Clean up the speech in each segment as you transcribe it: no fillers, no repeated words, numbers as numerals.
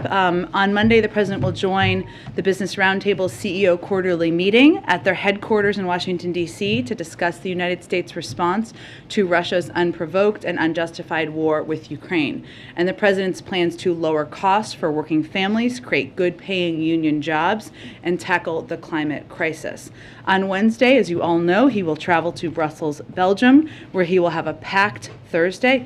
top, on Monday, the President will join the Business Roundtable CEO quarterly meeting at their headquarters in Washington, D.C. to discuss the United States' response to Russia's unprovoked and unjustified war with Ukraine, and the President's plans to lower costs for working families, create good-paying union jobs, and tackle the climate crisis. On Wednesday, as you all know, he will travel to Brussels, Belgium, where he will have a packed Thursday.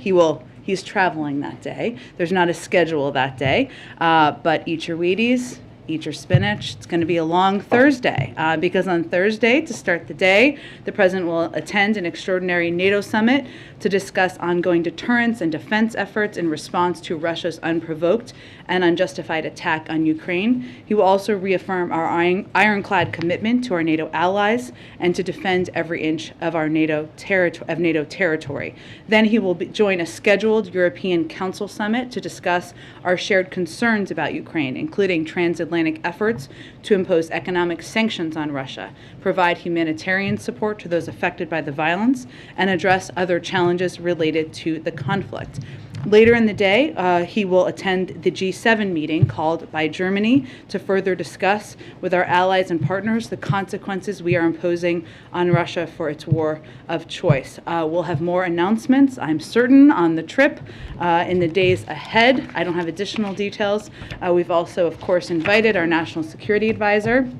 He's traveling that day. There's not a schedule that day, but eat your Wheaties, eat your spinach. It's going to be a long Thursday because on Thursday, to start the day, the President will attend an extraordinary NATO summit to discuss ongoing deterrence and defense efforts in response to Russia's unprovoked and unjustified attack on Ukraine. He will also reaffirm our ironclad commitment to our NATO allies and to defend every inch of our NATO territory. Then he will join a scheduled European Council summit to discuss our shared concerns about Ukraine, including transatlantic efforts to impose economic sanctions on Russia, provide humanitarian support to those affected by the violence, and address other challenges related to the conflict. Later in the day, he will attend the G7 meeting called by Germany to further discuss with our allies and partners the consequences we are imposing on Russia for its war of choice. We'll have more announcements, I'm certain, on the trip in the days ahead. I don't have additional details. We've also, of course, invited our National Security Advisor,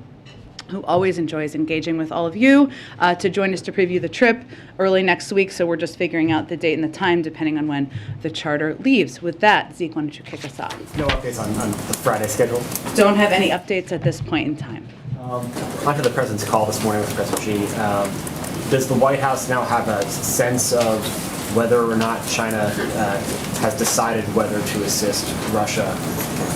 who always enjoys engaging with all of you, to join us to preview the trip early next week. So we're just figuring out the date and the time depending on when the charter leaves. With that, Zeke, why don't you kick us off? No updates on the Friday schedule? Don't have any updates at this point in time. Onto the President's call this morning with Refugee. Does the White House now have a sense of whether or not China has decided whether to assist Russia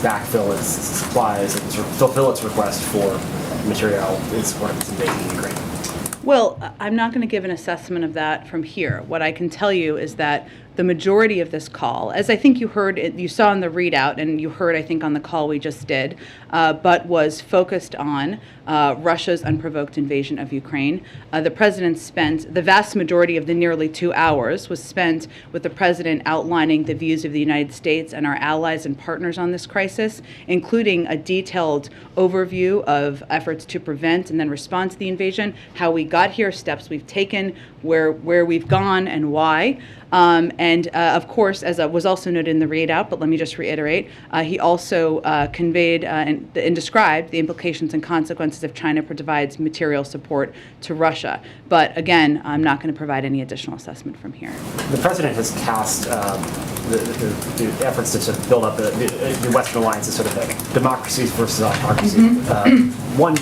backfill its supplies and fulfill its request for material in support of its invasion of Ukraine? Well, I'm not going to give an assessment of that from here. What I can tell you is that the majority of this call, as I think you heard, you saw in the readout, and you heard, I think, on the call we just did, but was focused on Russia's unprovoked invasion of Ukraine. The President spent, the vast majority of the nearly 2 hours was spent with the President outlining the views of the United States and our allies and partners on this crisis, including a detailed overview of efforts to prevent and then respond to the invasion, how we got here, steps we've taken, where we've gone and why. Of course, as was also noted in the readout, but let me just reiterate, he also conveyed and described the implications and consequences if China provides material support to Russia. But again, I'm not going to provide any additional assessment from here. The President has cast the efforts to sort of build up the Western alliance as sort of a democracies versus autocracy. One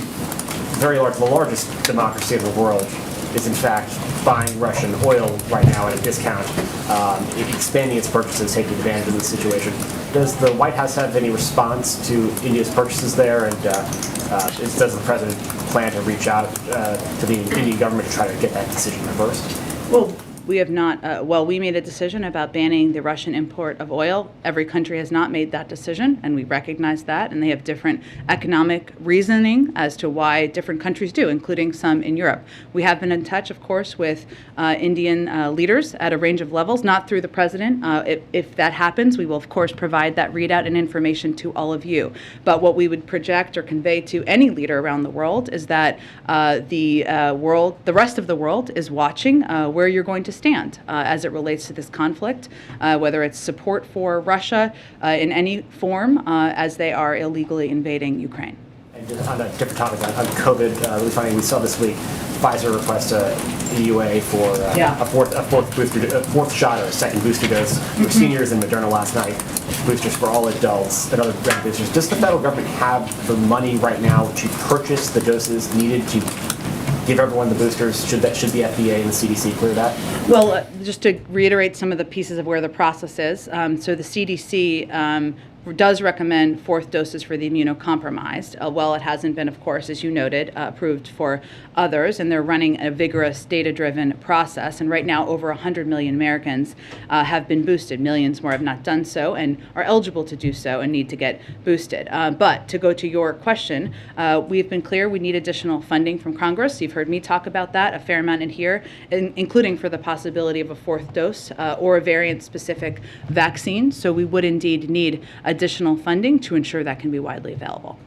very large, the largest democracy in the world, is in fact buying Russian oil right now at a discount, expanding its purchases, taking advantage of the situation. Does the White House have any response to India's purchases there, and does the President plan to reach out to the Indian government to try to get that decision reversed? Well, we have not, we made a decision about banning the Russian import of oil. Every country has not made that decision, and we recognize that, and they have different economic reasoning as to why different countries do, including some in Europe. We have been in touch, of course, with Indian leaders at a range of levels, not through the President. If that happens, we will, of course, provide that readout and information to all of you. But what we would project or convey to any leader around the world is that the rest of the world is watching where you're going to stand as it relates to this conflict, whether it's support for Russia in any form as they are illegally invading Ukraine. And on a different topic, on COVID, really funny, we saw this week Pfizer request a EUA for a fourth shot or a second booster dose for seniors, and Moderna last night boosters for all adults and other boosters. Does the federal government have the money right now to purchase the doses needed to give everyone the boosters? Should the FDA and the CDC clear that? Well, just to reiterate some of the pieces of where the process is. So the CDC does recommend fourth doses for the immunocompromised. Well, it hasn't been, of course, as you noted, approved for others, and they're running a vigorous data-driven process. And right now, over 100 million Americans have been boosted. Millions more have not done so and are eligible to do so and need to get boosted. But to go to your question, we've been clear we need additional funding from Congress. You've heard me talk about that a fair amount in here, including for the possibility of a fourth dose or a variant-specific vaccine. So we would indeed need additional funding to ensure that can be widely available.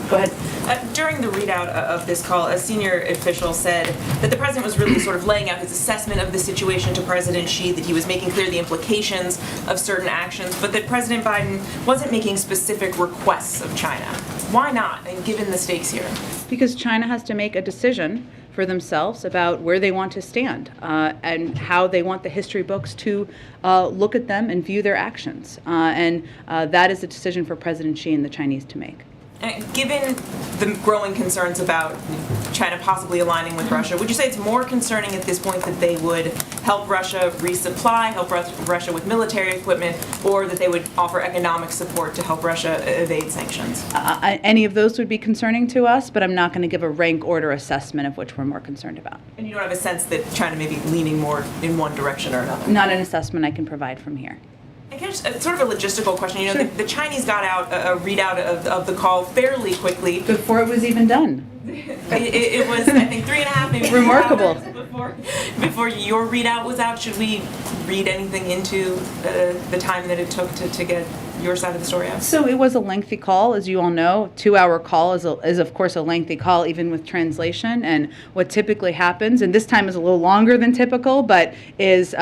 Go ahead. During the readout of this call, a senior official said that the president was really sort of laying out his assessment of the situation to President Xi, that he was making clear the implications of certain actions, but that President Biden wasn't making specific requests of China. Why not, and given the stakes here? Because China has to make a decision for themselves about where they want to stand and how they want the history books to look at them and view their actions. And that is a decision for President Xi and the Chinese to make. Given the growing concerns about China possibly aligning with Russia, would you say it's more concerning at this point that they would help Russia resupply, help Russia with military equipment, or that they would offer economic support to help Russia evade sanctions? Any of those would be concerning to us, but I'm not going to give a rank order assessment of which we're more concerned about. And you don't have a sense that China may be leaning more in one direction or another? Not an assessment I can provide from here. I guess sort of a logistical question. You know, Sure. the Chinese got out a readout of the call fairly quickly. Before it was even done. It was, I think, 3.5, maybe 4 Remarkable. hours before your readout was out. Should we read anything into the time that it took to get your side of the story out? So it was a lengthy call, as you all know. 2-hour call is of course a lengthy call, even with translation. And what typically happens, and this time is a little longer than typical, but is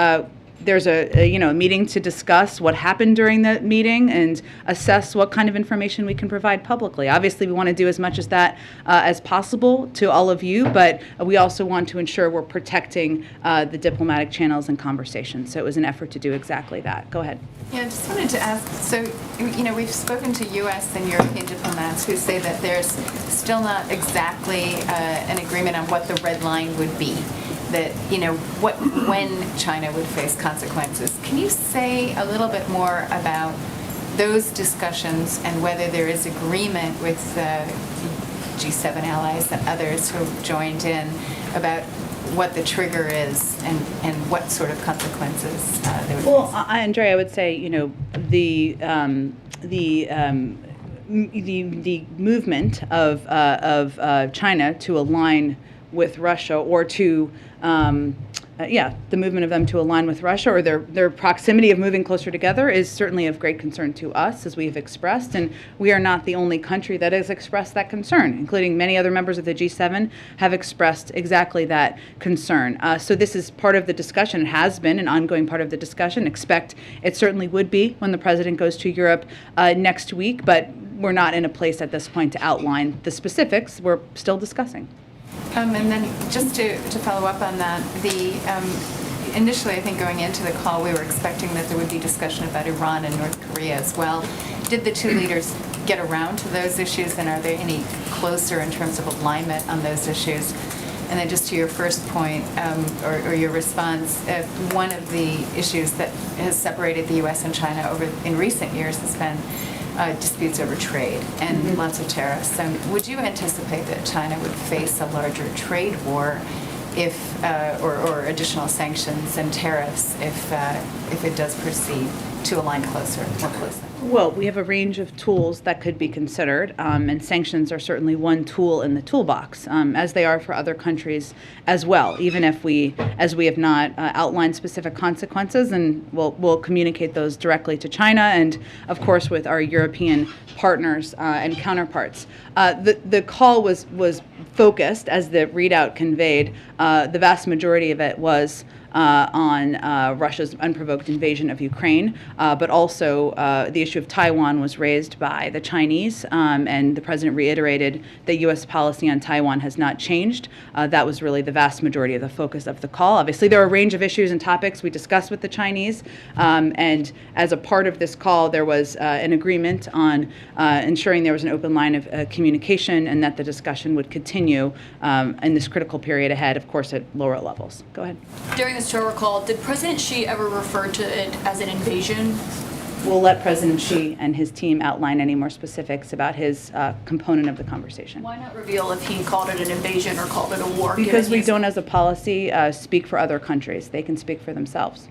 there's a meeting to discuss what happened during the meeting and assess what kind of information we can provide publicly. Obviously, we want to do as much as that as possible to all of you, but we also want to ensure we're protecting the diplomatic channels and conversations. So it was an effort to do exactly that. Go ahead. Yeah, I just wanted to ask, so, we've spoken to U.S. and European diplomats who say that there's still not exactly an agreement on what the red line would be. That, when China would face consequences. Can you say a little bit more about those discussions and whether there is agreement with G7 allies and others who have joined in about what the trigger is and what sort of consequences there would be? Well, Andrea, I would say, the movement of China to align with Russia, or to the movement of them to align with Russia, or their proximity of moving closer together, is certainly of great concern to us, as we have expressed, and we are not the only country that has expressed that concern, including many other members of the G7 have expressed exactly that concern. So this is part of the discussion. It has been an ongoing part of the discussion. Expect it certainly would be when the president goes to Europe next week, but we're not in a place at this point to outline the specifics. We're still discussing. And then just to follow up on that, initially, I think going into the call, we were expecting that there would be discussion about Iran and North Korea as well. Did the two leaders get around to those issues, and are they any closer in terms of alignment on those issues? And then just to your first point, or your response, one of the issues that has separated the U.S. and China in recent years has been disputes over trade and lots of tariffs. Would you anticipate that China would face a larger trade war if, or additional sanctions and tariffs if it does proceed to align more closely? Well, we have a range of tools that could be considered, and sanctions are certainly one tool in the toolbox, as they are for other countries as well, even if as we have not outlined specific consequences, and we'll communicate those directly to China and, of course, with our European partners and counterparts. The call was focused, as the readout conveyed. The vast majority of it was on Russia's unprovoked invasion of Ukraine, but also the issue of Taiwan was raised by the Chinese, and the president reiterated that U.S. policy on Taiwan has not changed. That was really the vast majority of the focus of the call. Obviously, there are a range of issues and topics we discussed with the Chinese, and as a part of this call, there was an agreement on ensuring there was an open line of communication and that the discussion would continue in this critical period ahead, of course, at lower levels. Go ahead. During this tour call, did President Xi ever refer to it as an invasion? We'll let President Xi and his team outline any more specifics about his component of the conversation. Why not reveal if he called it an invasion or called it a war? Because we don't, as a policy, speak for other countries. They can speak for themselves.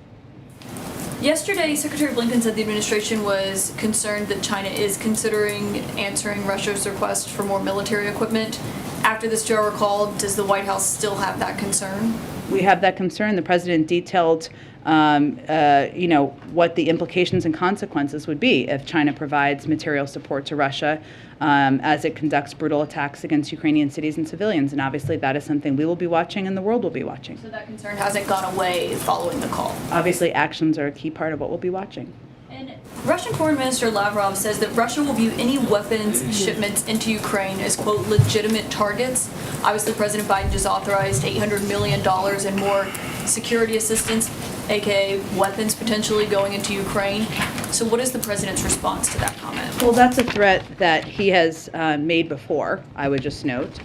Yesterday, Secretary Blinken said the administration was concerned that China is considering answering Russia's request for more military equipment. After this 2-hour call, does the White House still have that concern? We have that concern. The president detailed what the implications and consequences would be if China provides material support to Russia as it conducts brutal attacks against Ukrainian cities and civilians. And obviously that is something we will be watching and the world will be watching. So that concern hasn't gone away following the call. Obviously actions are a key part of what we'll be watching. And Russian Foreign Minister Lavrov says that Russia will view any weapons shipments into Ukraine as, quote, legitimate targets. Obviously, President Biden just authorized $800 million in more security assistance, aka weapons potentially going into Ukraine. So what is the president's response to that comment? Well, that's a threat that he has made before, I would just note,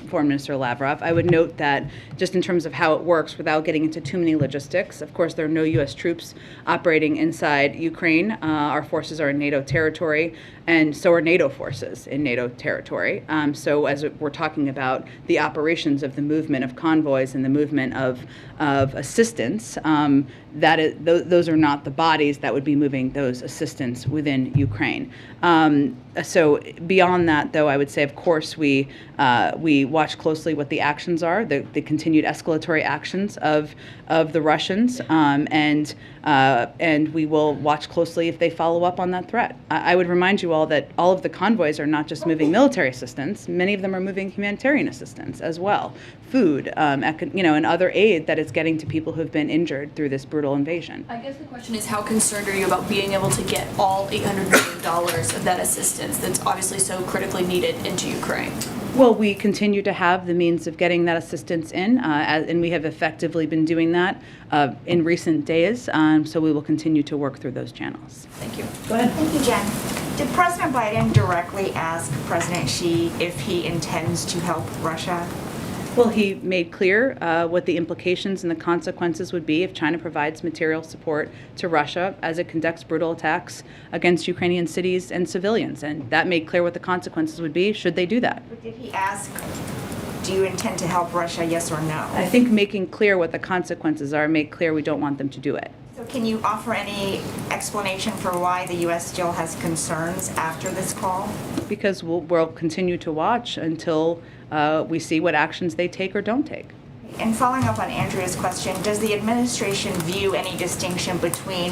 Foreign Minister Lavrov. I would note that just in terms of how it works, without getting into too many logistics, of course, there are no U.S. troops operating inside Ukraine. Our forces are in NATO territory, and so are NATO forces in NATO territory. So as we're talking about the operations of the movement of convoys and the movement of assistance, those are not the bodies that would be moving those assistance within Ukraine. So beyond that, though, I would say, of course, we watch closely what the actions are, the continued escalatory actions of the Russians, and we will watch closely if they follow up on that threat. I would remind you all that all of the convoys are not just moving military assistance; many of them are moving humanitarian assistance as well, food, and other aid that is getting to people who have been injured through this brutal invasion. I guess the question is, how concerned are you about being able to get all $800 million of that assistance that's obviously so critically needed into Ukraine? Well, we continue to have the means of getting that assistance in, and we have effectively been doing that in recent days, so we will continue to work through those channels. Thank you. Go ahead. Thank you, Jen. Did President Biden directly ask President Xi if he intends to help Russia? Well, he made clear what the implications and the consequences would be if China provides material support to Russia as it conducts brutal attacks against Ukrainian cities and civilians. And that made clear what the consequences would be should they do that. But did he ask, do you intend to help Russia, yes or no? I think making clear what the consequences are make clear we don't want them to do it. So can you offer any explanation for why the U.S. still has concerns after this call? Because we'll continue to watch until we see what actions they take or don't take. And following up on Andrea's question, does the administration view any distinction between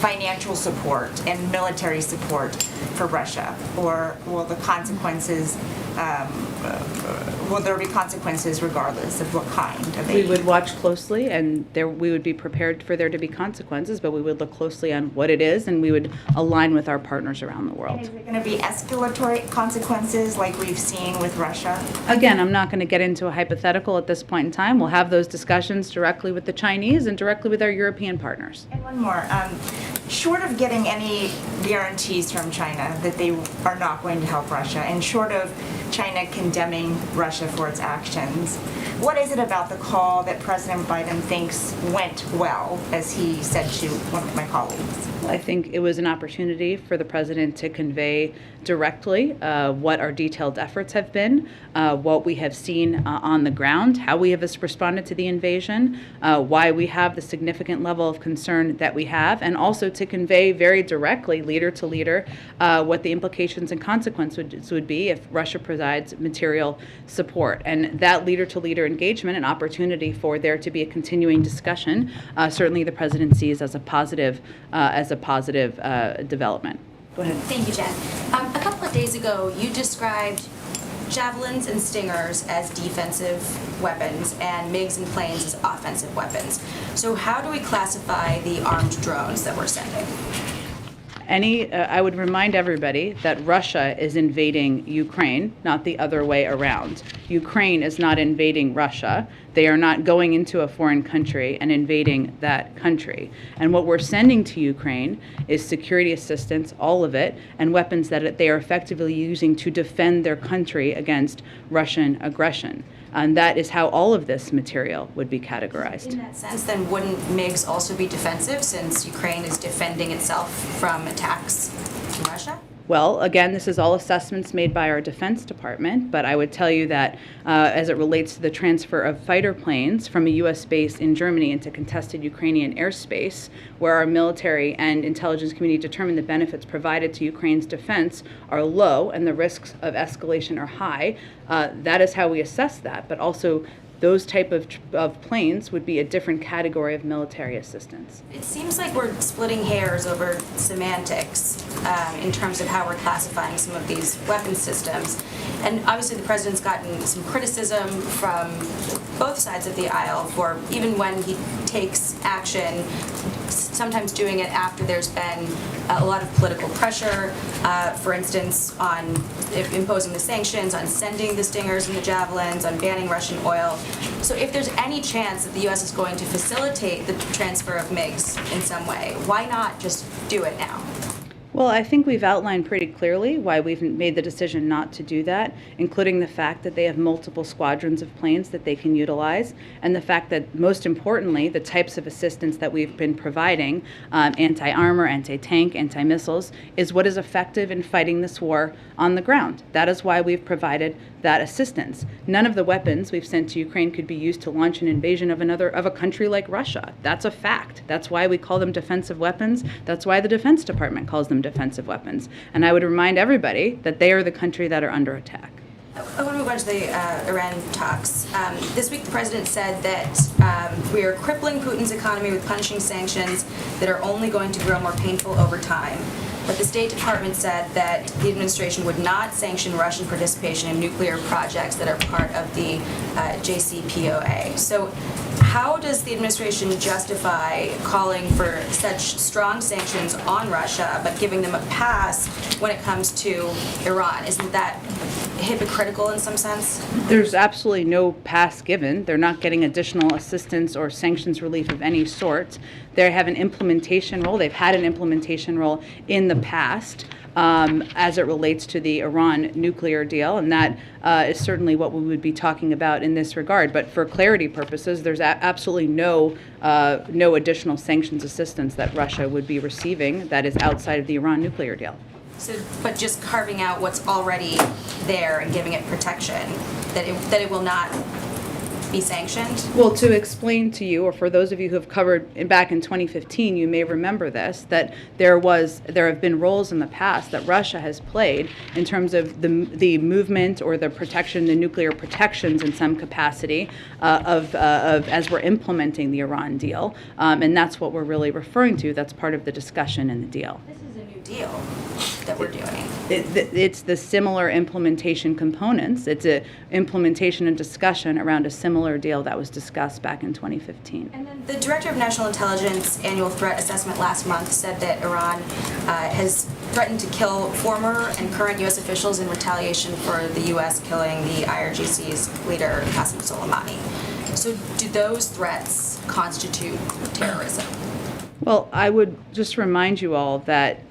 financial support and military support for Russia? Or will the consequences, will there be consequences regardless of what kind of aid? We would watch closely, and we would be prepared for there to be consequences, but we would look closely on what it is, and we would align with our partners around the And world. is it going to be escalatory consequences like we've seen with Russia? Again, I'm not going to get into a hypothetical at this point in time. We'll have those discussions directly with the Chinese and directly with our European partners. And one more. Short of getting any guarantees from China that they are not going to help Russia, and short of China condemning Russia for its actions, what is it about the call that President Biden thinks went well, as he said to one of my colleagues? I think it was an opportunity for the president to convey directly what our detailed efforts have been, what we have seen on the ground, how we have responded to the invasion, why we have the significant level of concern that we have, and also to convey very directly, leader to leader, what the implications and consequences would be if Russia provides material support. And that leader to leader engagement, an opportunity for there to be a continuing discussion, certainly the president sees as a positive development. Go ahead. Thank you, Jen. A couple of days ago, you described javelins and stingers as defensive weapons and MiGs and planes as offensive weapons. So how do we classify the armed drones that we're sending? I would remind everybody that Russia is invading Ukraine, not the other way around. Ukraine is not invading Russia. They are not going into a foreign country and invading that country. And what we're sending to Ukraine is security assistance, all of it, and weapons that they are effectively using to defend their country against Russian aggression. And that is how all of this material would be categorized. In that sense, then wouldn't MiGs also be defensive since Ukraine is defending itself from attacks from Russia? Well, again, this is all assessments made by our Defense Department, but I would tell you that as it relates to the transfer of fighter planes from a U.S. base in Germany into contested Ukrainian airspace, where our military and intelligence community determined the benefits provided to Ukraine's defense are low and the risks of escalation are high, that is how we assess that. But also, those type of planes would be a different category of military assistance. It seems like we're splitting hairs over semantics in terms of how we're classifying some of these weapon systems. And obviously the president's gotten some criticism from both sides of the aisle for even when he takes action, sometimes doing it after there's been a lot of political pressure, for instance, on imposing the sanctions, on sending the Stingers and the Javelins, on banning Russian oil. So if there's any chance that the U.S. is going to facilitate the transfer of MiGs in some way, why not just do it now? Well, I think we've outlined pretty clearly why we've made the decision not to do that, including the fact that they have multiple squadrons of planes that they can utilize, and the fact that, most importantly, the types of assistance that we've been providing, anti-armor, anti-tank, anti-missiles, is what is effective in fighting this war on the ground. That is why we've provided that assistance. None of the weapons we've sent to Ukraine could be used to launch an invasion of a country like Russia. That's a fact. That's why we call them defensive weapons. That's why the Defense Department calls them defensive weapons. And I would remind everybody that they are the country that are under attack. I want to move on to the Iran talks. This week the president said that we are crippling Putin's economy with punishing sanctions that are only going to grow more painful over time. But the State Department said that the administration would not sanction Russian participation in nuclear projects that are part of the JCPOA. So how does the administration justify calling for such strong sanctions on Russia but giving them a pass when it comes to Iran? Isn't that hypocritical in some sense? There's absolutely no pass given. They're not getting additional assistance or sanctions relief of any sort. They have an implementation role. They've had an implementation role in the past as it relates to the Iran nuclear deal, and that is certainly what we would be talking about in this regard. But for clarity purposes, there's absolutely no additional sanctions assistance that Russia would be receiving that is outside of the Iran nuclear deal. So, but just carving out what's already there and giving it protection, that it will not be sanctioned? Well, to explain to you, or for those of you who have covered back in 2015, you may remember this, that there have been roles in the past that Russia has played in terms of the movement or the protection, the nuclear protections in some capacity of as we're implementing the Iran deal, and that's what we're really referring to. That's part of the discussion in the deal. This is a new deal that we're doing. It's the similar implementation components. It's a implementation and discussion around a similar deal that was discussed back in 2015. And then the Director of National Intelligence annual threat assessment last month said that Iran has threatened to kill former and current U.S. officials in retaliation for the U.S. killing the IRGC's leader, Qasem Soleimani. So do those threats constitute terrorism? Well, I would just remind you all that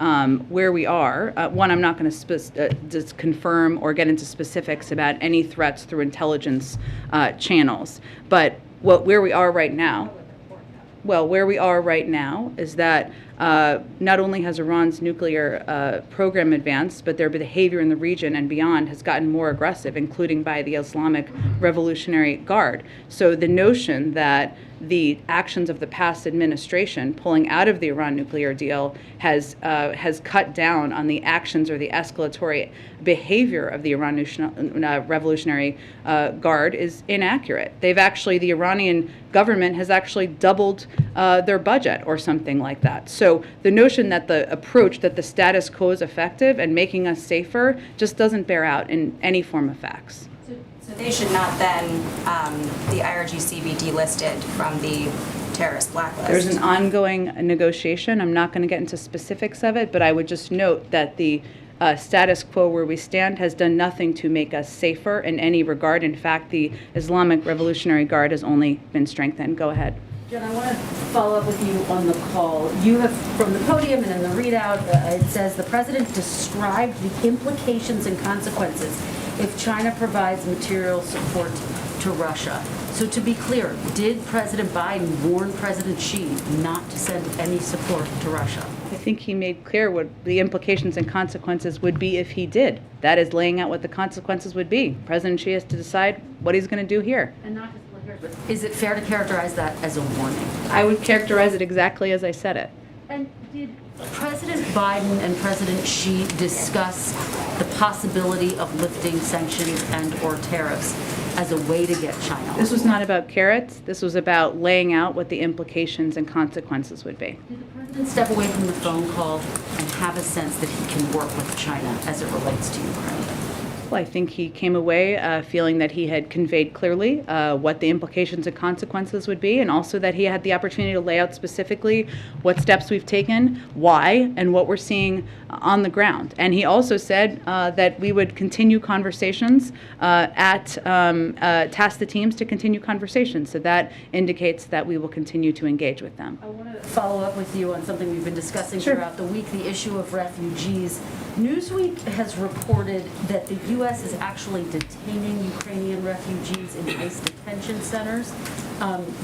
where we are, one, I'm not going to just confirm or get into specifics about any threats through intelligence channels, but where we are right now, is that not only has Iran's nuclear program advanced, but their behavior in the region and beyond has gotten more aggressive, including by the Islamic Revolutionary Guard. So the notion that the actions of the past administration pulling out of the Iran nuclear deal has cut down on the actions or the escalatory behavior of the Iran Revolutionary Guard is inaccurate. The Iranian government has actually doubled their budget or something like that. So the notion that the approach that the status quo is effective and making us safer just doesn't bear out in any form of facts. So they should not then, the IRGC be delisted from the terrorist blacklist? There's an ongoing negotiation. I'm not going to get into specifics of it, but I would just note that the status quo where we stand has done nothing to make us safer in any regard. In fact, the Islamic Revolutionary Guard has only been strengthened. Go ahead. Jen, I want to follow up with you on the call. You have, from the podium and in the readout, it says the president described the implications and consequences if China provides material support to Russia. So to be clear, did President Biden warn President Xi not to send any support to Russia? I think he made clear what the implications and consequences would be if he did. That is laying out what the consequences would be. President Xi has to decide what he's going to do here. And not just here, but is it fair to characterize that as a warning? I would characterize it exactly as I said it. And did President Biden and President Xi discuss the possibility of lifting sanctions and or tariffs as a way to get China on This was board. not about carrots. This was about laying out what the implications and consequences would be. Did the president step away from the phone call and have a sense that he can work with China as it relates to Ukraine? Well, I think he came away feeling that he had conveyed clearly what the implications and consequences would be, and also that he had the opportunity to lay out specifically what steps we've taken, why, and what we're seeing on the ground. And he also said that we would continue conversations task the teams to continue conversations. So that indicates that we will continue to engage with them. I want to follow up with you on something we've been discussing Sure. throughout the week, the issue of refugees. Newsweek has reported that the U.S. is actually detaining Ukrainian refugees in ICE detention centers,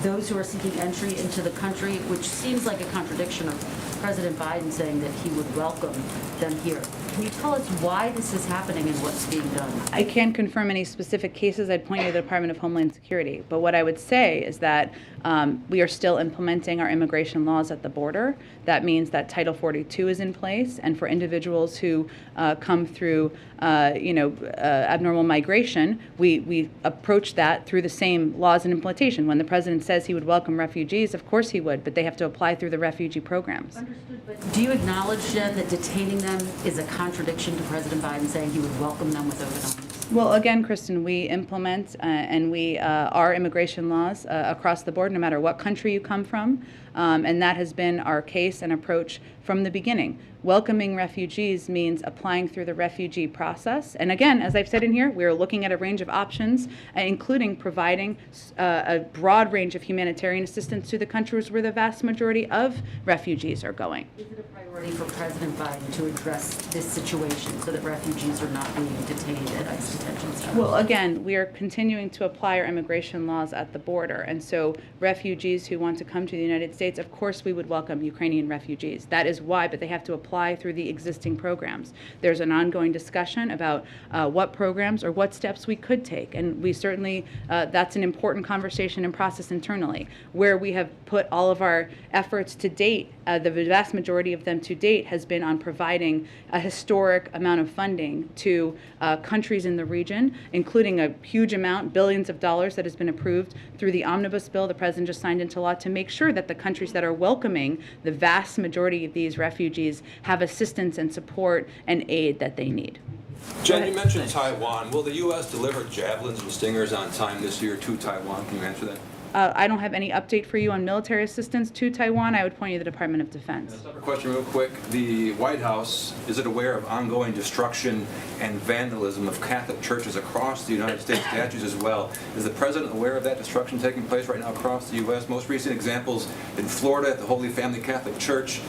those who are seeking entry into the country, which seems like a contradiction of President Biden saying that he would welcome them here. Can you tell us why this is happening and what's being done? I can't confirm any specific cases. I'd point you to the Department of Homeland Security. But what I would say is that we are still implementing our immigration laws at the border. That means that Title 42 is in place, and for individuals who come through, abnormal migration, we approach that through the same laws and implementation. When the president says he would welcome refugees, of course he would, but they have to apply through the refugee programs. Understood, but do you acknowledge, Jen, that detaining them is a contradiction to President Biden saying he would welcome them with open arms? Well, again, Kristen, we implement and we our immigration laws across the board, no matter what country you come from, and that has been our case and approach from the beginning. Welcoming refugees means applying through the refugee process. And again, as I've said in here, we are looking at a range of options, including providing a broad range of humanitarian assistance to the countries where the vast majority of refugees are going. Is it a priority for President Biden to address this situation so that refugees are not being detained at ICE detention centers? Well, again, we are continuing to apply our immigration laws at the border. And so refugees who want to come to the United States, of course we would welcome Ukrainian refugees. That is why, but they have to apply through the existing programs. There's an ongoing discussion about what programs or what steps we could take. And we certainly, that's an important conversation and process internally. Where we have put all of our efforts to date, the vast majority of them to date has been on providing a historic amount of funding to countries in the region, including a huge amount, billions of dollars that has been approved through the omnibus bill the president just signed into law to make sure that the countries that are welcoming the vast majority of these refugees have assistance and support and aid that they need. Jen, you mentioned Taiwan. Will the U.S. deliver javelins and stingers on time this year to Taiwan? Can you answer that? I don't have any update for you on military assistance to Taiwan. I would point you to the Department of Defense. A separate question real quick. The White House, is it aware of ongoing destruction and vandalism of Catholic churches across the United States, statues as well? Is the president aware of that destruction taking place right now across the U.S.? Most recent examples in Florida at the Holy Family Catholic Church,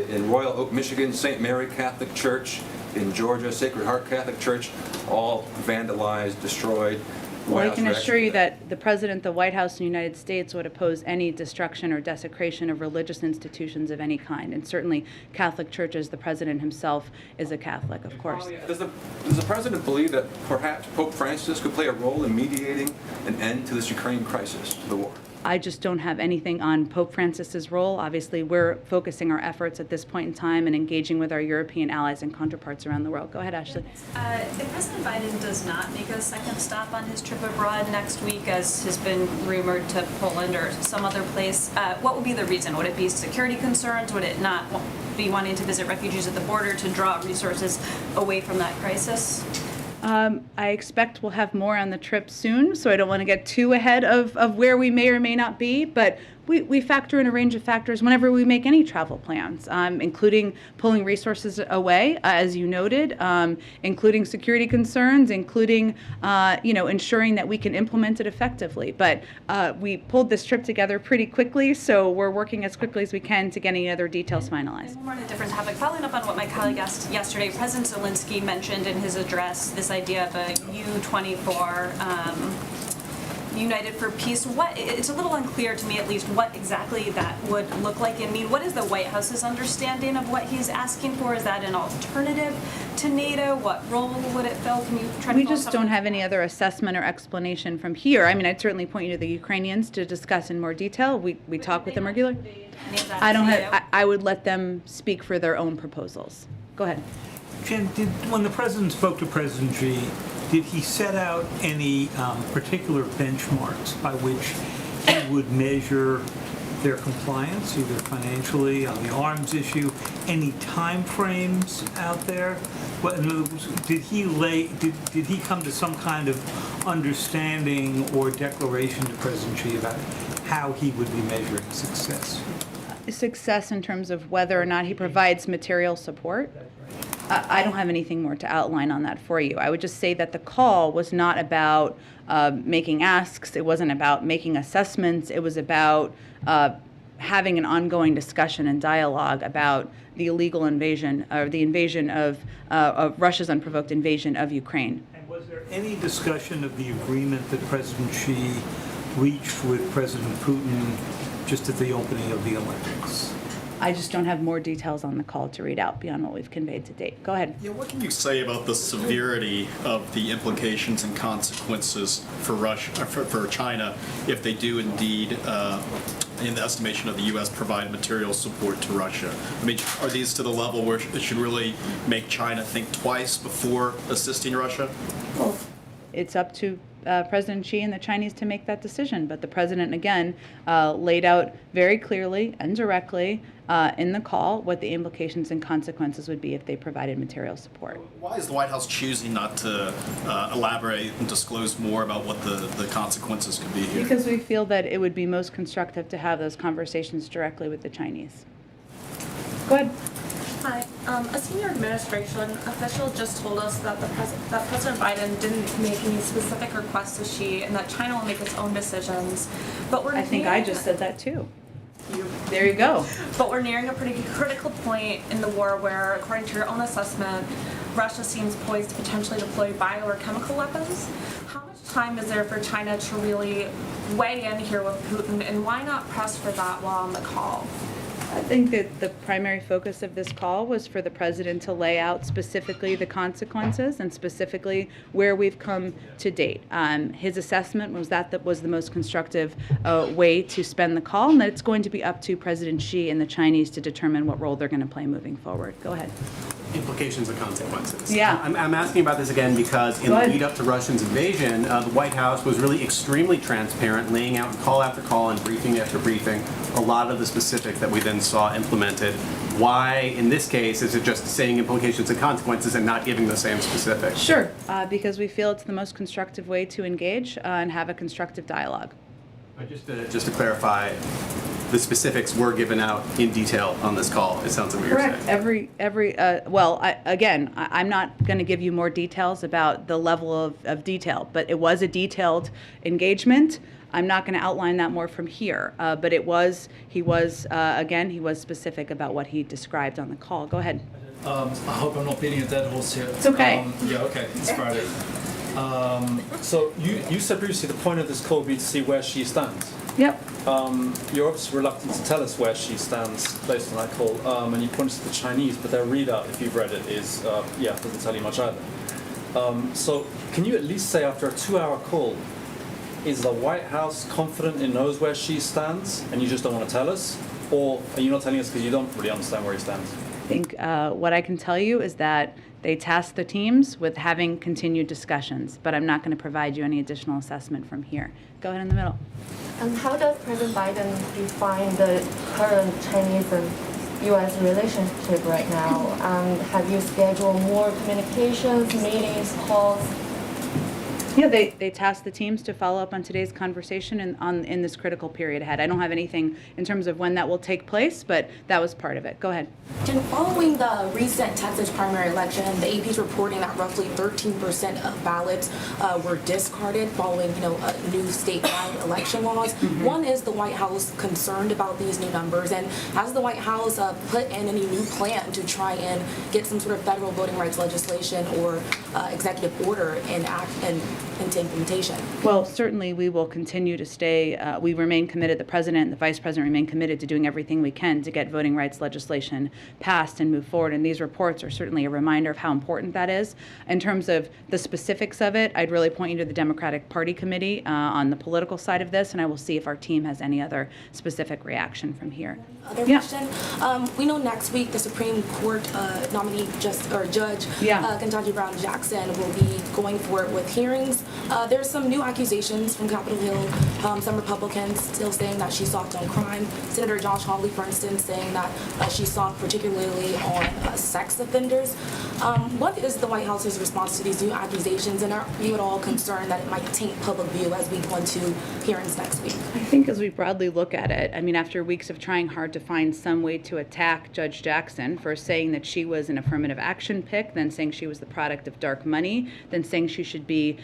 in Royal Oak, Michigan, St. Mary Catholic Church, in Georgia, Sacred Heart Catholic Church, all vandalized, destroyed. Well, I can assure you that the President, the White House, and the United States would oppose any destruction or desecration of religious institutions of any kind. And certainly Catholic churches, the President himself is a Catholic, of course. Does the President believe that perhaps Pope Francis could play a role in mediating an end to this Ukraine crisis, the war? I just don't have anything on Pope Francis's role. Obviously, we're focusing our efforts at this point in time and engaging with our European allies and counterparts around the world. Go ahead, Ashley. If President Biden does not make a second stop on his trip abroad next week, as has been rumored to Poland or some other place, what would be the reason? Would it be security concerns? Would it not be wanting to visit refugees at the border to draw resources away from that crisis? I expect we'll have more on the trip soon, so I don't want to get too ahead of where we may or may not be, but we factor in a range of factors whenever we make any travel plans, including pulling resources away, as you noted, including security concerns, including ensuring that we can implement it effectively. But we pulled this trip together pretty quickly, so we're working as quickly as we can to get any other details finalized. More on a different topic. Following up on what my colleague asked yesterday, President Zelensky mentioned in his address this idea of a U-24 United for Peace. It's a little unclear to me, at least, what exactly that would look like and mean. What is the White House's understanding of what he's asking for? Is that an alternative to NATO? What role would it fill? Can you try to We just don't have any other assessment or explanation from here. I mean, I'd certainly point you to the Ukrainians to discuss in more detail. We talk with them regularly. I would let them speak for their own proposals. Go ahead. Jen, when the president spoke to President Xi, did he set out any particular benchmarks by which he would measure their compliance, either financially on the arms issue, any time frames out there? What, in other words, did he come to some kind of understanding or declaration to President Xi about how he would be measuring success? Success in terms of whether or not he provides material support? I don't have anything more to outline on that for you. I would just say that the call was not about making asks. It wasn't about making assessments. It was about having an ongoing discussion and dialogue about the illegal invasion, or the invasion of Russia's unprovoked invasion of Ukraine. And was there any discussion of the agreement that President Xi reached with President Putin just at the opening of the Olympics? I just don't have more details on the call to read out beyond what we've conveyed to date. Go ahead. Yeah, what can you say about the severity of the implications and consequences for Russia, for China, if they do indeed, in the estimation of the U.S., provide material support to Russia? I mean, are these to the level where it should really make China think twice before assisting Russia? Well, it's up to President Xi and the Chinese to make that decision. But the president, again, laid out very clearly and directly in the call what the implications and consequences would be if they provided material support. Why is the White House choosing not to elaborate and disclose more about what the consequences could be here? Because we feel that it would be most constructive to have those conversations directly with the Chinese. Go ahead. Hi. A senior administration official just told us that that President Biden didn't make any specific requests to Xi and that China will make its own decisions. But I think I just said that too. There you go. But we're nearing a pretty critical point in the war where, according to your own assessment, Russia seems poised to potentially deploy bio or chemical weapons. How much time is there for China to really weigh in here with Putin, and why not press for that while on the call? I think that the primary focus of this call was for the president to lay out specifically the consequences and specifically where we've come to date. His assessment was that was the most constructive way to spend the call, and that it's going to be up to President Xi and the Chinese to determine what role they're going to play moving forward. Go ahead. Implications and consequences. Yeah. I'm asking about this again because in the lead up to Russia's invasion, the White House was really extremely transparent, laying out call after call and briefing after briefing a lot of the specifics that we then saw implemented. Why, in this case, is it just saying implications and consequences and not giving the same specifics? Sure, because we feel it's the most constructive way to engage and have a constructive dialogue. But just to clarify, the specifics were given out in detail on this call. It sounds like what you're saying. Correct. I'm not going to give you more details about the level of detail, but it was a detailed engagement. I'm not going to outline that more from here, but he was specific about what he described on the call. Go ahead. I hope I'm not beating a dead horse here. It's okay. Okay, it's Friday. So you said previously the point of this call would be to see where she stands. Yep. You're obviously reluctant to tell us where she stands based on that call, and you pointed to the Chinese, but their readout, if you've read it, doesn't tell you much either. So can you at least say after a 2-hour call, is the White House confident it knows where she stands, and you just don't want to tell us? Or are you not telling us because you don't really understand where he stands? I think what I can tell you is that they tasked the teams with having continued discussions, but I'm not going to provide you any additional assessment from here. Go ahead in the middle. How does President Biden define the current Chinese and U.S. relationship right now? Have you scheduled more communications, meetings, calls? Yeah, they tasked the teams to follow up on today's conversation in this critical period ahead. I don't have anything in terms of when that will take place, but that was part of it. Go ahead. And following the recent Texas primary election, the AP is reporting that roughly 13% of ballots were discarded following, new statewide election laws. Mm-hmm. One, is the White House concerned about these new numbers, and has the White House put in any new plan to try and get some sort of federal voting rights legislation or executive order into implementation? Well, certainly we will continue to stay, we remain committed, the President and the Vice President remain committed to doing everything we can to get voting rights legislation passed and move forward. And these reports are certainly a reminder of how important that is. In terms of the specifics of it, I'd really point you to the Democratic Party Committee on the political side of this, and I will see if our team has any other specific reaction from here. Other question. We know next week the Supreme Court nominee Judge Ketanji Brown Jackson will be going forward with hearings. There's some new accusations from Capitol Hill. Some Republicans still saying that she soft on crime. Senator Josh Hawley, for instance, saying that she soft particularly on sex offenders. What is the White House's response to these new accusations, and are you at all concerned that it might taint public view as we go into hearings next week? I think as we broadly look at it, I mean, after weeks of trying hard to find some way to attack Judge Jackson for saying that she was an affirmative action pick, then saying she was the product of dark money, then saying she should be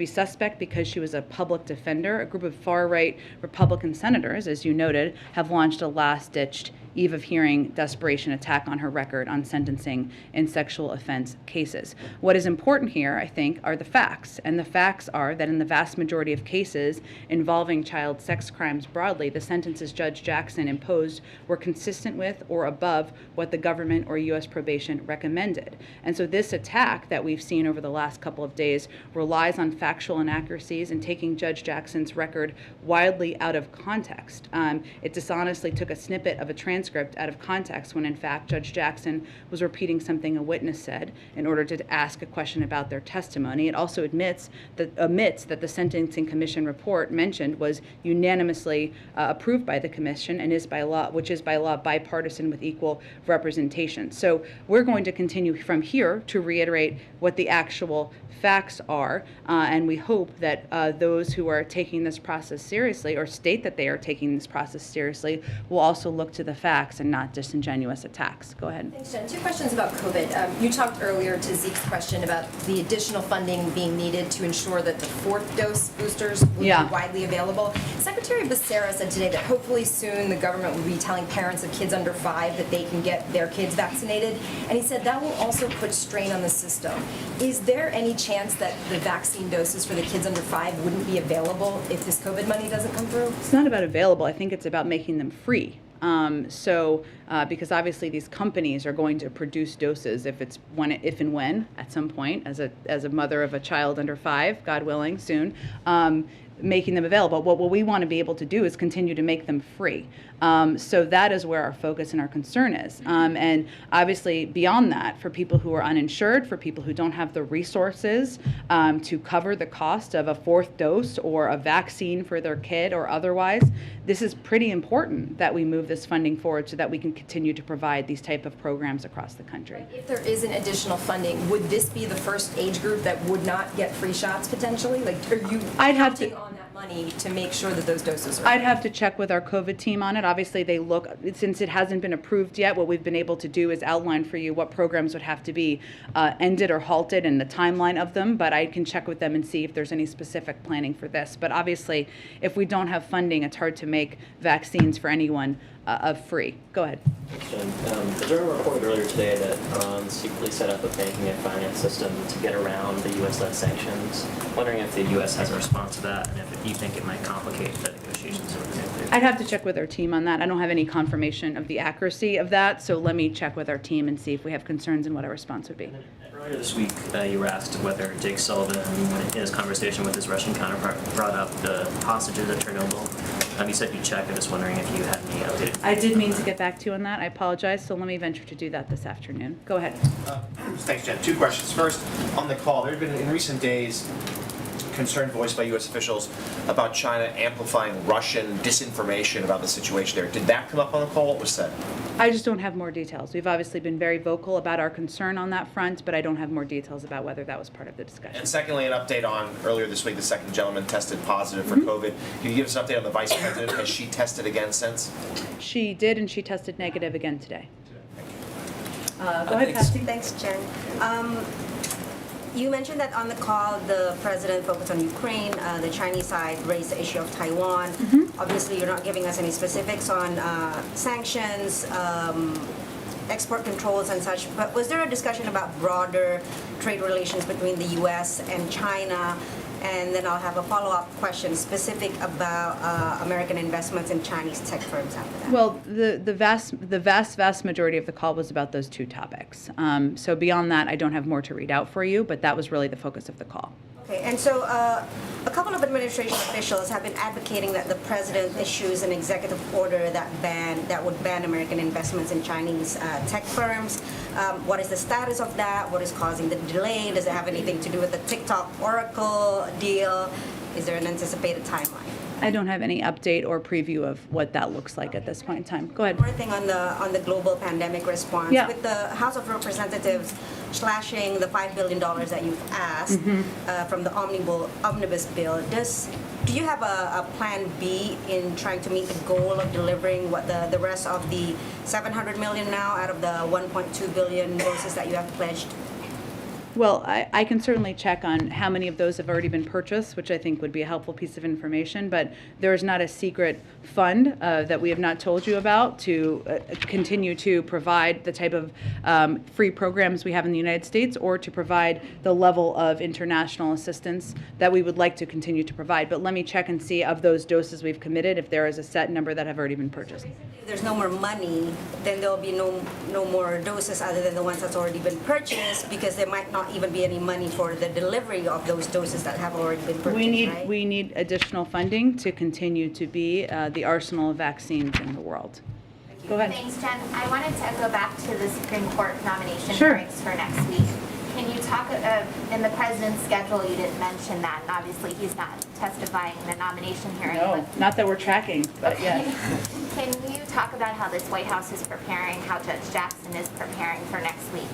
suspect because she was a public defender, a group of far-right Republican senators, as you noted, have launched a last-ditched eve of hearing desperation attack on her record on sentencing in sexual offense cases. What is important here, I think, are the facts. And the facts are that in the vast majority of cases involving child sex crimes broadly, the sentences Judge Jackson imposed were consistent with or above what the government or U.S. probation recommended. And so this attack that we've seen over the last couple of days relies on factual inaccuracies and taking Judge Jackson's record wildly out of context. It dishonestly took a snippet of a transcript out of context when in fact Judge Jackson was repeating something a witness said in order to ask a question about their testimony. It also omits that the Sentencing Commission report mentioned was unanimously approved by the Commission and is by law, which is by law bipartisan with equal representation. So we're going to continue from here to reiterate what the actual facts are, and we hope that those who are taking this process seriously or state that they are taking this process seriously will also look to the facts and not disingenuous attacks. Go ahead. Thanks, Jen. 2 questions about COVID. You talked earlier to Zeke's question about the additional funding being needed to ensure that the 4th dose boosters will be widely available. Secretary Becerra said today that hopefully soon the government will be telling parents of kids under 5 that they can get their kids vaccinated, and he said that will also put strain on the system. Is there any chance that the vaccine doses for the kids under 5 wouldn't be available if this COVID money doesn't come through? It's not about available. I think it's about making them free. Because obviously these companies are going to produce doses if and when at some point, as a mother of a child under 5, God willing, soon, making them available. What we want to be able to do is continue to make them free. So that is where our focus and our concern is. And obviously beyond that, for people who are uninsured, for people who don't have the resources to cover the cost of a 4th dose or a vaccine for their kid or otherwise, this is pretty important that we move this funding forward so that we can continue to provide these type of programs across the country. If there isn't additional funding, would this be the first age group that would not get free shots potentially? Like, are you counting on that money to make sure that those doses are? I'd have to check with our COVID team on it. Obviously, they look, since it hasn't been approved yet, what we've been able to do is outline for you what programs would have to be ended or halted and the timeline of them, but I can check with them and see if there's any specific planning for this. But obviously, if we don't have funding, it's hard to make vaccines for anyone free. Go ahead. There a report earlier today that Iran secretly set up a banking and finance system to get around the U.S.-led sanctions. Wondering if the U.S. has a response to that, and if you think it might complicate the negotiations over the nuclear. I'd have to check with our team on that. I don't have any confirmation of the accuracy of that, so let me check with our team and see if we have concerns and what our response would be. Earlier this week, you were asked whether Jake Sullivan, in his conversation with his Russian counterpart, brought up the hostages at Chernobyl. You said you checked. I'm just wondering if you had any updated. I did mean to get back to you on that. I apologize. So let me venture to do that this afternoon. Go ahead. Thanks, Jen. 2 questions. First, on the call, there have been in recent days concern voiced by U.S. officials about China amplifying Russian disinformation about the situation there. Did that come up on the call? What was said? I just don't have more details. We've obviously been very vocal about our concern on that front, but I don't have more details about whether that was part of the discussion. And secondly, an update on earlier this week, the second gentleman tested positive for COVID. Can you give us an update on the vice president? Has she tested again since? She did, and she tested negative again today. Go ahead, Patsy. Thanks, Jen. You mentioned that on the call, the president focused on Ukraine. The Chinese side raised the issue of Taiwan. Obviously, you're not giving us any specifics on sanctions, export controls and such, but was there a discussion about broader trade relations between the U.S. and China. And then I'll have a follow-up question specific about American investments in Chinese tech firms after that. Well, the vast majority of the call was about those two topics. So beyond that, I don't have more to read out for you, but that was really the focus of the call. Okay, and so a couple of administration officials have been advocating that the president issues an executive order that would ban American investments in Chinese tech firms. What is the status of that? What is causing the delay? Does it have anything to do with the TikTok Oracle deal? Is there an anticipated timeline? I don't have any update or preview of what that looks like at this point in time. Go ahead. One more thing on the global pandemic response. Yeah. With the House of Representatives slashing the $5 billion that you've asked from the omnibus bill, do you have a plan B in trying to meet the goal of delivering what the rest of the 700 million now out of the 1.2 billion doses that you have pledged? Well, I can certainly check on how many of those have already been purchased, which I think would be a helpful piece of information, but there is not a secret fund that we have not told you about to continue to provide the type of free programs we have in the United States or to provide the level of international assistance that we would like to continue to provide. But let me check and see of those doses we've committed if there is a set number that have already been purchased. If there's no more money, then there'll be no more doses other than the ones that's already been purchased, because there might not even be any money for the delivery of those doses that have already been purchased, We need additional funding to continue to be the arsenal of vaccines in the world. Go ahead. Thanks, Jen. I wanted to go back to the Supreme Court nomination Sure. hearings for next week. Can you talk, in the president's schedule, you didn't mention that, and obviously he's not testifying in the nomination hearing. No, not that we're tracking, but yes. Can you talk about how this White House is preparing, how Judge Jackson is preparing for next week?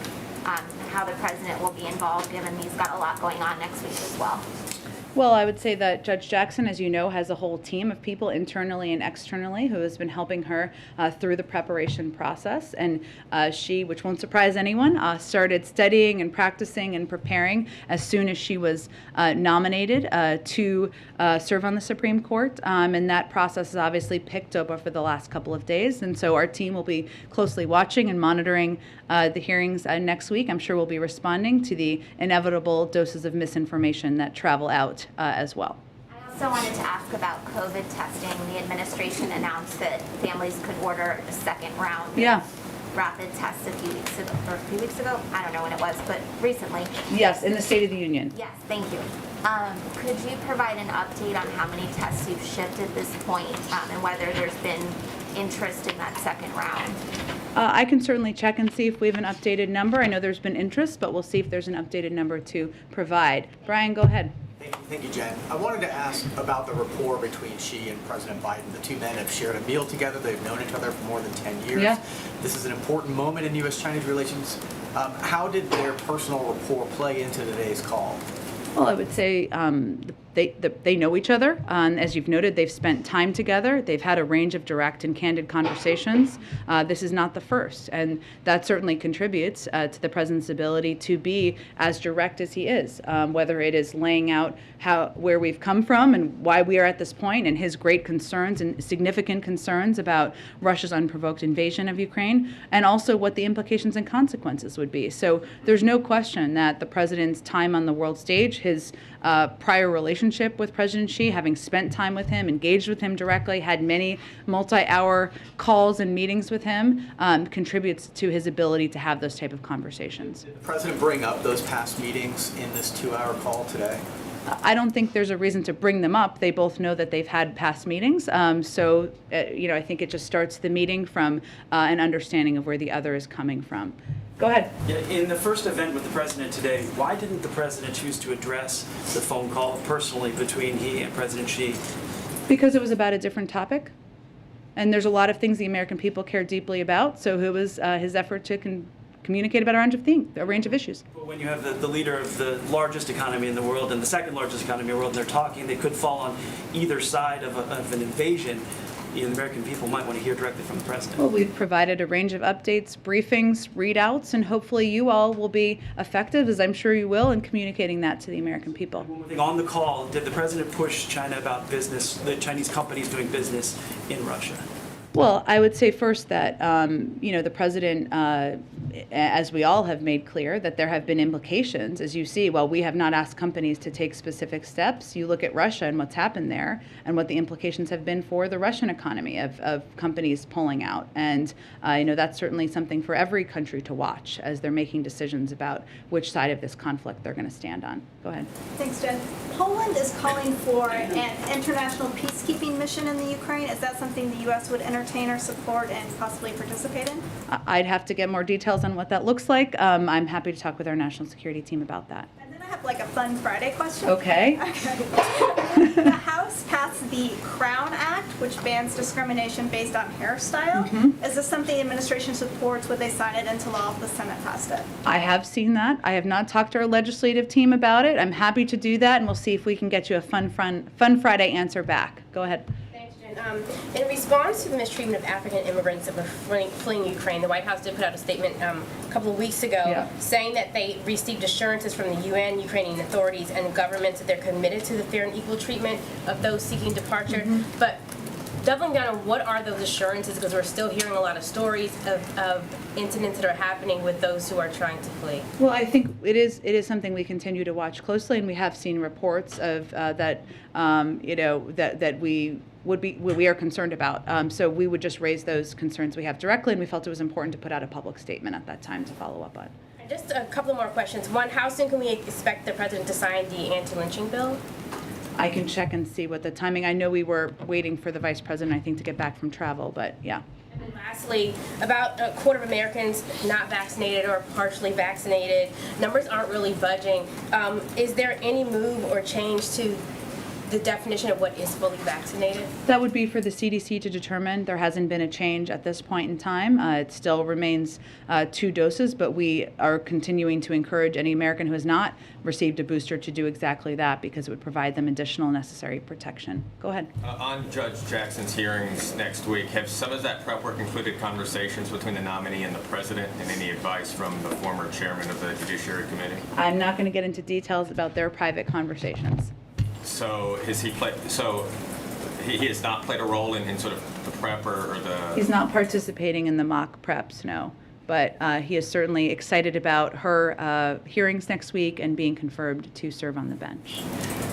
How the president will be involved, given he's got a lot going on next week as well. Well, I would say that Judge Jackson, as you know, has a whole team of people internally and externally who has been helping her through the preparation process. And she, which won't surprise anyone, started studying and practicing and preparing as soon as she was nominated to serve on the Supreme Court. And that process has obviously picked up over the last couple of days. And so our team will be closely watching and monitoring the hearings next week. I'm sure we'll be responding to the inevitable doses of misinformation that travel out as well. I also wanted to ask about COVID testing. The administration announced that families could order a second round of rapid tests a few weeks ago. I don't know when it was, but recently. Yes, in the State of the Union. Yes, thank you. Could you provide an update on how many tests you've shipped at this point, and whether there's been interest in that second round? I can certainly check and see if we have an updated number. I know there's been interest, but we'll see if there's an updated number to provide. Brian, go ahead. Thank you, Jen. I wanted to ask about the rapport between Xi and President Biden. The two men have shared a meal together. They've known each other for more than 10 years. Yeah. This is an important moment in U.S.-Chinese relations. How did their personal rapport play into today's call? Well, I would say they know each other. As you've noted, they've spent time together. They've had a range of direct and candid conversations. This is not the first, and that certainly contributes to the president's ability to be as direct as he is, whether it is laying out where we've come from and why we are at this point, and his great concerns and significant concerns about Russia's unprovoked invasion of Ukraine, and also what the implications and consequences would be. So there's no question that the president's time on the world stage, his prior relationship with President Xi, having spent time with him, engaged with him directly, had many multi-hour calls and meetings with him, contributes to his ability to have those type of conversations. Did the president bring up those past meetings in this 2-hour call today? I don't think there's a reason to bring them up. They both know that they've had past meetings. I think it just starts the meeting from an understanding of where the other is coming from. Go ahead. Yeah, in the first event with the president today, why didn't the president choose to address the phone call personally between he and President Xi? Because it was about a different topic. And there's a lot of things the American people care deeply about. So it was his effort to communicate about a range of issues. When you have the leader of the largest economy in the world and the second largest economy in the world, and they're talking, they could fall on either side of an invasion. The American people might want to hear directly from the president. Well, we've provided a range of updates, briefings, readouts, and hopefully you all will be effective, as I'm sure you will, in communicating that to the American people. One more thing, on the call, did the president push China about business, the Chinese companies doing business in Russia? Well, I would say first that, the president, as we all have made clear, that there have been implications. As you see, while we have not asked companies to take specific steps, you look at Russia and what's happened there and what the implications have been for the Russian economy of companies pulling out. And, that's certainly something for every country to watch as they're making decisions about which side of this conflict they're going to stand on. Go ahead. Thanks, Jen. Poland is calling for an international peacekeeping mission in the Ukraine. Is that something the U.S. would entertain or support and possibly participate in? I'd have to get more details on what that looks like. I'm happy to talk with our national security team about that. And then I have like a fun Friday question. Okay. The House passed the Crown Act, which bans discrimination based on hairstyle. Is this something the administration supports? Would they sign it into law if the Senate passed it? I have seen that. I have not talked to our legislative team about it. I'm happy to do that, and we'll see if we can get you a fun Friday answer back. Go ahead. In response to the mistreatment of African immigrants that were fleeing Ukraine, the White House did put out a statement a couple of weeks ago saying that they received assurances from the UN, Ukrainian authorities, and governments that they're committed to the fair and equal treatment of those seeking departure. But doubling down on what are those assurances, because we're still hearing a lot of stories of incidents that are happening with those who are trying to flee. Well, I think it is something we continue to watch closely, and we have seen reports of that we are concerned about. So we would just raise those concerns we have directly, and we felt it was important to put out a public statement at that time to follow up on. Just a couple more questions. One, how soon can we expect the president to sign the anti-lynching bill? I can check and see what the timing. I know we were waiting for the vice president, I think, to get back from travel, but yeah. And then lastly, about a quarter of Americans not vaccinated or partially vaccinated. Numbers aren't really budging. Is there any move or change to the definition of what is fully vaccinated? That would be for the CDC to determine. There hasn't been a change at this point in time. It still remains 2 doses, but we are continuing to encourage any American who has not received a booster to do exactly that because it would provide them additional necessary protection. Go ahead. On Judge Jackson's hearings next week, have some of that prep work included conversations between the nominee and the president and any advice from the former chairman of the Judiciary Committee? I'm not going to get into details about their private conversations. So has he played? So he has not played a role in sort of the prep or the. He's not participating in the mock preps, no. But he is certainly excited about her hearings next week and being confirmed to serve on the bench.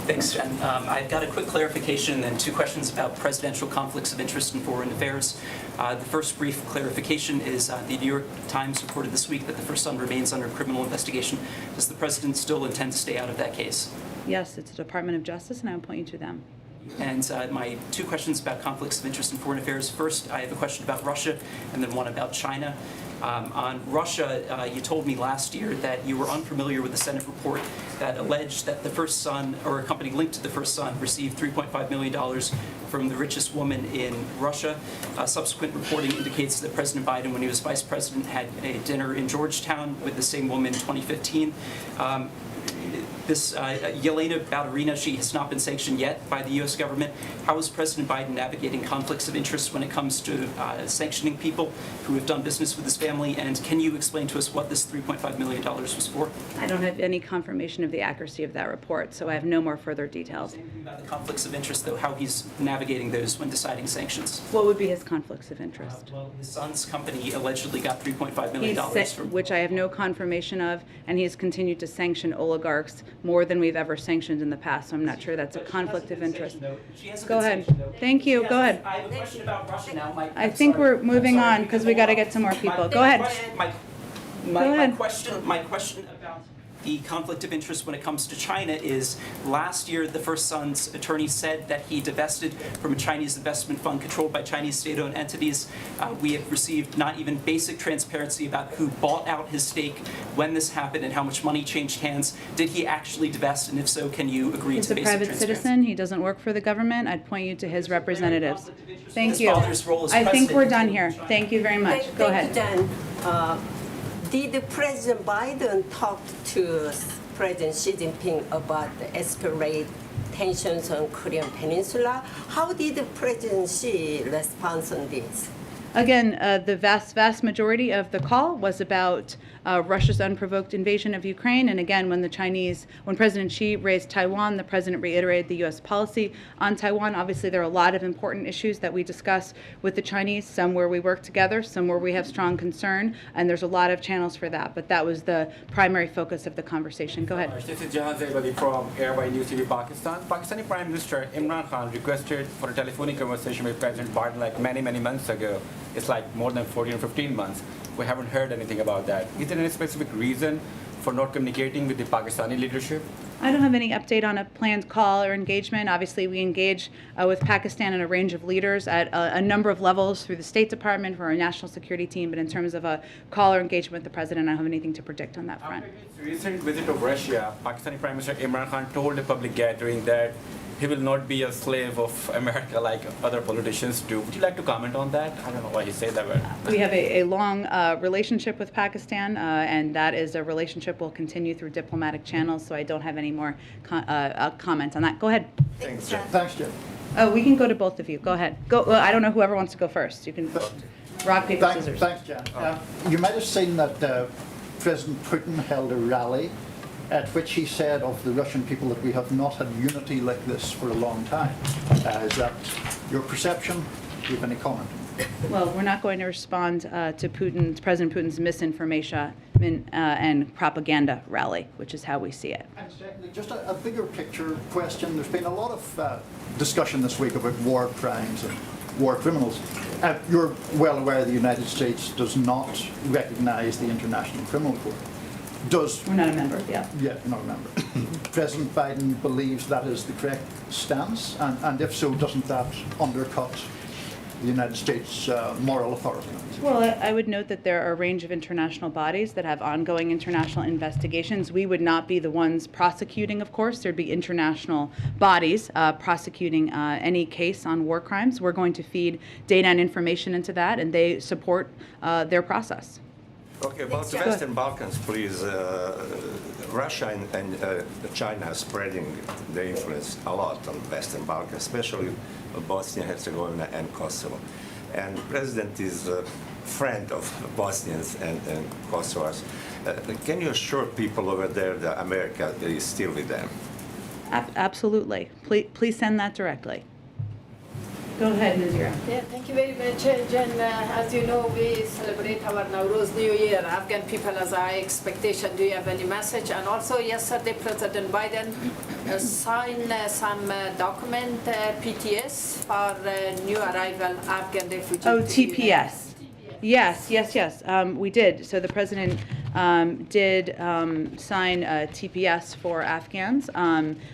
Thanks, Jen. I've got a quick clarification and then 2 questions about presidential conflicts of interest in foreign affairs. The first brief clarification is the New York Times reported this week that the first son remains under criminal investigation. Does the president still intend to stay out of that case? Yes, it's the Department of Justice, and I will point you to them. And my 2 questions about conflicts of interest in foreign affairs. First, I have a question about Russia, and then one about China. On Russia, you told me last year that you were unfamiliar with the Senate report that alleged that the first son, or a company linked to the first son, received $3.5 million from the richest woman in Russia. Subsequent reporting indicates that President Biden, when he was vice president, had a dinner in Georgetown with the same woman in 2015. This Yelena Ballerina, she has not been sanctioned yet by the U.S. government. How is President Biden navigating conflicts of interest when it comes to sanctioning people who have done business with his family? And can you explain to us what this $3.5 million was for? I don't have any confirmation of the accuracy of that report, so I have no more further details. About the conflicts of interest, though, how he's navigating those when deciding sanctions. What would be his conflicts of interest? Well, his son's company allegedly got $3.5 million from... Which I have no confirmation of, and he has continued to sanction oligarchs more than we've ever sanctioned in the past, so I'm not sure that's a conflict of interest. Go ahead. Thank you. Go ahead. I have a question about Russia now. I think we're moving on because we got to get some more people. Go ahead. My question about the conflict of interest when it comes to China is last year the first son's attorney said that he divested from a Chinese investment fund controlled by Chinese state-owned entities. We have received not even basic transparency about who bought out his stake, when this happened, and how much money changed hands. Did he actually divest, and if so, can you agree to basic transparency? He's a private citizen. He doesn't work for the government. I'd point you to his representatives. Thank you. His father's role as I think president we're done here. Thank you very much. Go ahead. Did President Biden talk to President Xi Jinping about the escalate tensions on Korean Peninsula? How did President Xi respond on this? Again, the vast majority of the call was about Russia's unprovoked invasion of Ukraine. And again, when President Xi raised Taiwan, the president reiterated the U.S. policy on Taiwan. Obviously, there are a lot of important issues that we discuss with the Chinese, some where we work together, some where we have strong concern, and there's a lot of channels for that. But that was the primary focus of the conversation. Go ahead. This is Jahan Zaybadi from Airway News TV, Pakistan. Pakistani Prime Minister Imran Khan requested for a telephonic conversation with President Biden like many months ago. It's like more than 14 or 15 months. We haven't heard anything about that. Is there any specific reason for not communicating with the Pakistani leadership? I don't have any update on a planned call or engagement. Obviously, we engage with Pakistan and a range of leaders at a number of levels through the State Department for our national security team. But in terms of a call or engagement with the president, I don't have anything to predict on that front. After his recent visit to Russia, Pakistani Prime Minister Imran Khan told a public gathering that he will not be a slave of America like other politicians do. Would you like to comment on that? I don't know why he said that. We have a long relationship with Pakistan, and that is a relationship we'll continue through diplomatic channels, so I don't have any more comment on that. Go ahead. Thanks, Jen. Thanks, Jen. Oh, we can go to both of you. Go ahead. Go. Well, I don't know whoever wants to go first. You can rock, paper, scissors. Thanks, Jen. You might have seen that President Putin held a rally at which he said of the Russian people that we have not had unity like this for a long time. Is that your perception? Do you have any comment? Well, we're not going to respond to President Putin's misinformation and propaganda rally, which is how we see it. And secondly, just a bigger picture question. There's been a lot of discussion this week about war crimes and war criminals. You're well aware the United States does not recognize the International Criminal Court. We're not a member, yeah. Yeah, you're not a member. President Biden believes that is the correct stance, and if so, doesn't that undercut the United States' moral authority? Well, I would note that there are a range of international bodies that have ongoing international investigations. We would not be the ones prosecuting, of course. There'd be international bodies prosecuting any case on war crimes. We're going to feed data and information into that, and they support their process. Okay, about the Western Balkans, please. Russia and China are spreading their influence a lot on Western Balkans, especially Bosnia, Herzegovina, and Kosovo. And the president is a friend of Bosnians and Kosovars. Can you assure people over there that America is still with them? Absolutely. Please send that directly. Go ahead, Nazira. Yeah, thank you very much, Jen. As you know, we celebrate our Nowruz New Year. Afghan people has high expectation. Do you have any message? And also, yesterday, President Biden signed some document, PTS, for new arrival Afghan refugees. Oh, TPS. Yes. We did. So the president did sign a TPS for Afghans,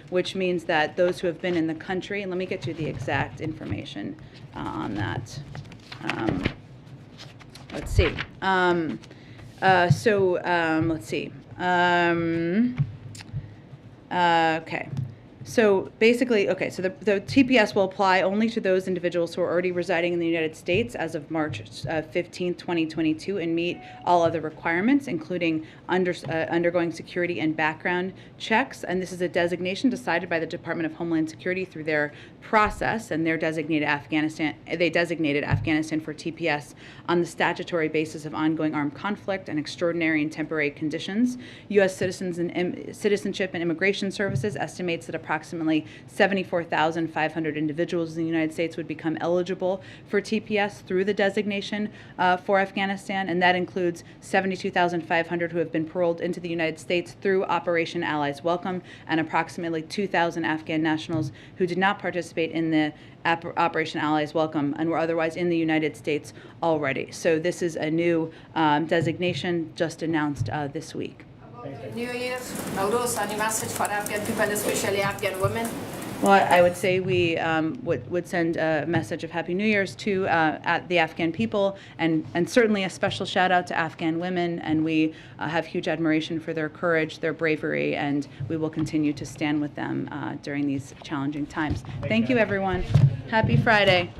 which means that those who have been in the country, and let me get you the exact information on that. Let's see. Let's see. Okay. So basically, so the TPS will apply only to those individuals who are already residing in the United States as of March 15, 2022, and meet all other requirements, including undergoing security and background checks. And this is a designation decided by the Department of Homeland Security through their process, and they designated Afghanistan for TPS on the statutory basis of ongoing armed conflict and extraordinary and temporary conditions. U.S. Citizenship and Immigration Services estimates that approximately 74,500 individuals in the United States would become eligible for TPS through the designation for Afghanistan, and that includes 72,500 who have been paroled into the United States through Operation Allies Welcome, and approximately 2,000 Afghan nationals who did not participate in the Operation Allies Welcome and were otherwise in the United States already. So this is a new designation just announced this week. New Year, Nowruz, any message for Afghan people, especially Afghan women? Well, I would say we would send a message of Happy New Year's to the Afghan people, and certainly a special shout out to Afghan women, and we have huge admiration for their courage, their bravery, and we will continue to stand with them during these challenging times. Thank you, everyone. Happy Friday.